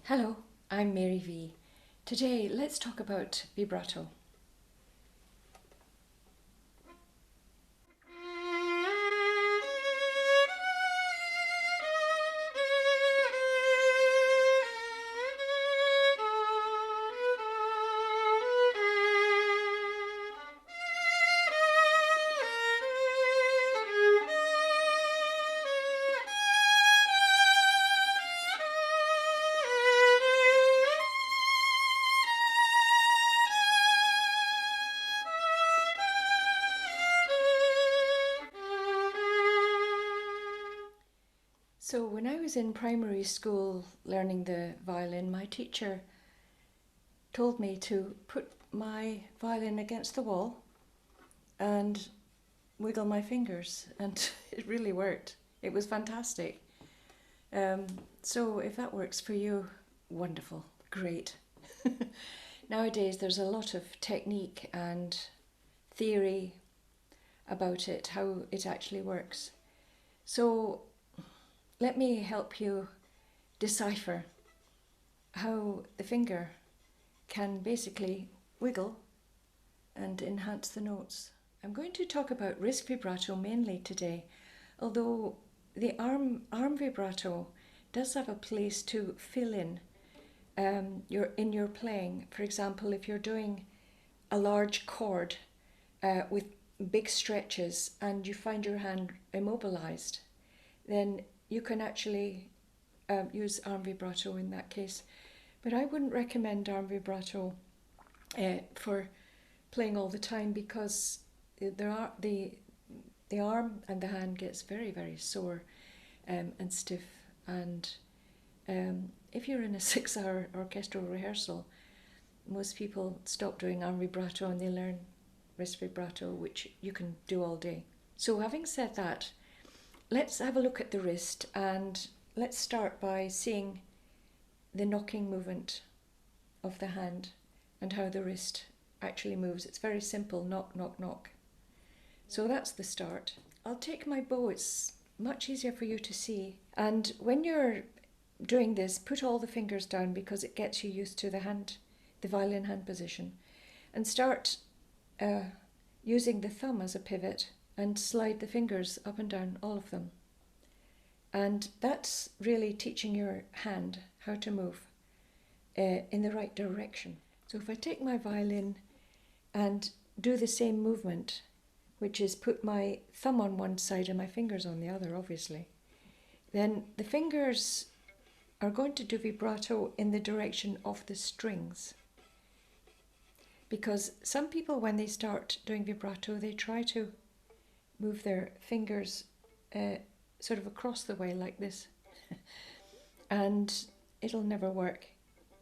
Hello, I'm Mary V. Today let's talk about vibrato. So when I was in primary school learning the violin, my teacher told me to put my violin against the wall and wiggle my fingers, and it really worked. It was fantastic. So if that works for you, wonderful, great. Nowadays there's a lot of technique and theory about it, how it actually works. So let me help you decipher how the finger can basically wiggle and enhance the notes. I'm going to talk about wrist vibrato mainly today, although the arm vibrato does have a place to fill in your playing. For example, if you're doing a large chord with big stretches and you find your hand immobilized, then you can actually use arm vibrato in that case. But I wouldn't recommend arm vibrato for playing all the time, because the arm and the hand gets very, very sore and stiff. And if you're in a 6-hour orchestral rehearsal, most people stop doing arm vibrato and they learn wrist vibrato, which you can do all day. So having said that, let's have a look at the wrist, and let's start by seeing the knocking movement of the hand and how the wrist actually moves. It's very simple: knock, knock, knock. So that's the start. I'll take my bow, it's much easier for you to see. And when you're doing this, put all the fingers down, because it gets you used to the violin hand position, and start using the thumb as a pivot and slide the fingers up and down, all of them. And that's really teaching your hand how to move in the right direction. So if I take my violin and do the same movement, which is put my thumb on one side and my fingers on the other, obviously, then the fingers are going to do vibrato in the direction of the strings. Because some people, when they start doing vibrato, they try to move their fingers sort of across the way like this, and it'll never work.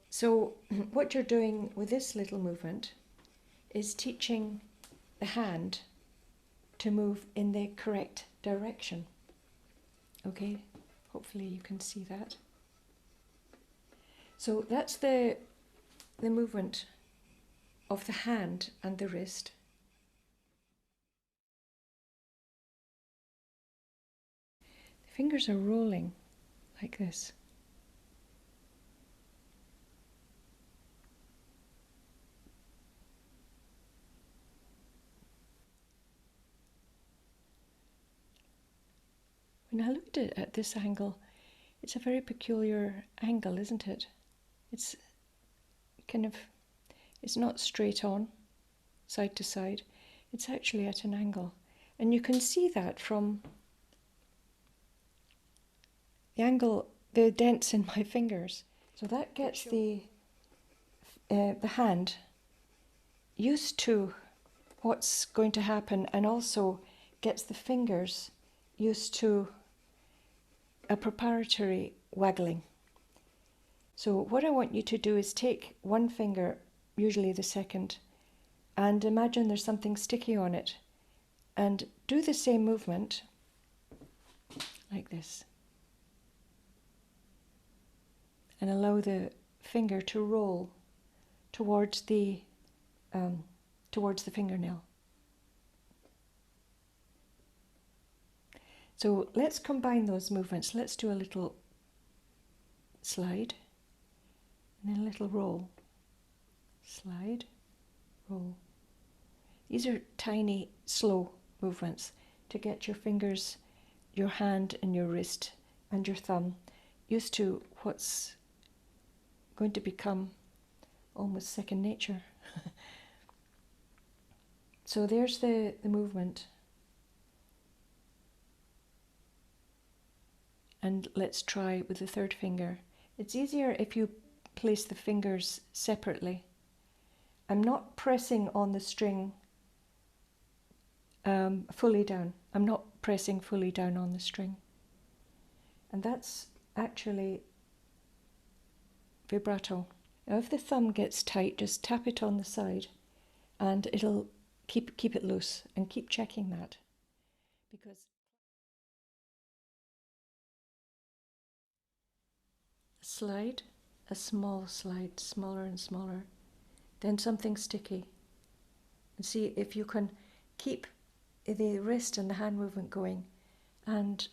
So what you're doing with this little movement is teaching the hand to move in the correct direction. Okay, hopefully you can see that. So that's the movement of the hand and the wrist. Fingers are rolling like this. When I looked at this angle, it's a very peculiar angle, isn't it? It's kind of, it's not straight on, side to side. It's actually at an angle. And you can see that from the angle, the dents in my fingers. So that gets the hand used to what's going to happen, and also gets the fingers used to a preparatory waggling. So what I want you to do is take one finger, usually the second, and imagine there's something sticky on it, and do the same movement like this, and allow the finger to roll towards the fingernail. So let's combine those movements. Let's do a little slide and then a little roll. Slide, roll. These are tiny, slow movements to get your fingers, your hand and your wrist and your thumb used to what's going to become almost second nature. So there's the movement. And let's try with the third finger. It's easier if you place the fingers separately. I'm not pressing on the string fully down. I'm not pressing fully down on the string. And that's actually vibrato. Now if the thumb gets tight, just tap it on the side and it'll keep it loose, and keep checking that, because slide, a small slide, smaller and smaller, then something sticky, and see if you can keep the wrist and the hand movement going and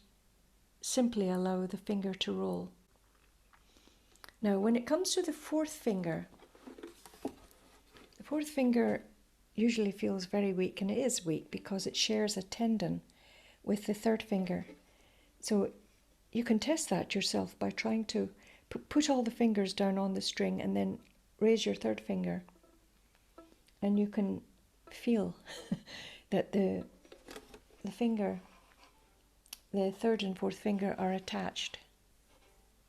simply allow the finger to roll. Now when it comes to the fourth finger usually feels very weak, and it is weak because it shares a tendon with the third finger. So you can test that yourself by trying to put all the fingers down on the string and then raise your third finger, and you can feel that the finger, the third and fourth finger are attached.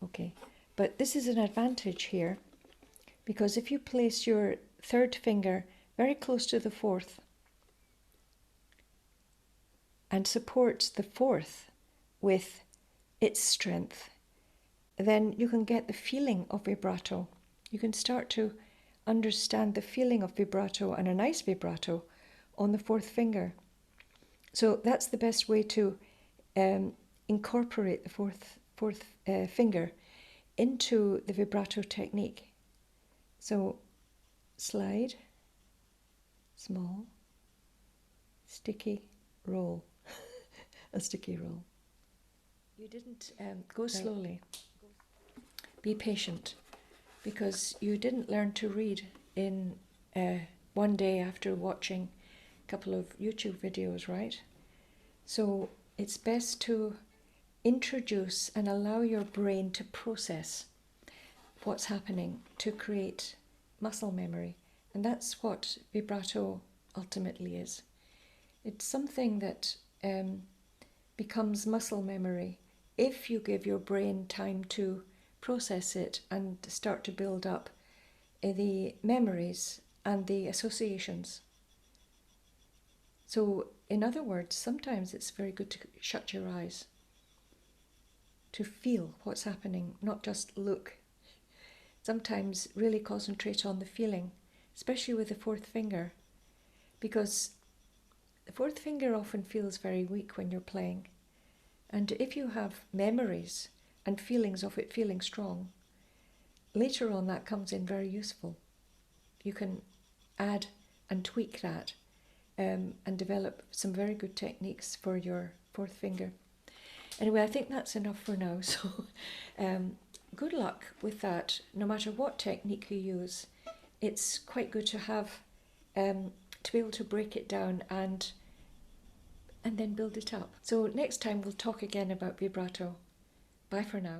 Okay, but this is an advantage here, because if you place your third finger very close to the fourth and supports the fourth with its strength, then you can get the feeling of vibrato. You can start to understand the feeling of vibrato, and a nice vibrato, on the fourth finger. So that's the best way to incorporate the fourth finger into the vibrato technique. So slide, small, sticky, roll. A sticky roll. You didn't go slowly. Be patient, because you didn't learn to read in one day after watching a couple of YouTube videos, right? So it's best to introduce and allow your brain to process what's happening to create muscle memory. And that's what vibrato ultimately is. It's something that becomes muscle memory if you give your brain time to process it and start to build up the memories and the associations. So, in other words, sometimes it's very good to shut your eyes, to feel what's happening, not just look. Sometimes really concentrate on the feeling, especially with the fourth finger, because the fourth finger often feels very weak when you're playing. And if you have memories and feelings of it feeling strong, later on that comes in very useful. You can add and tweak that and develop some very good techniques for your fourth finger. Anyway, I think that's enough for now. So good luck with that. No matter what technique you use, it's quite good to have, to be able to break it down and then build it up. So next time we'll talk again about vibrato. Bye for now.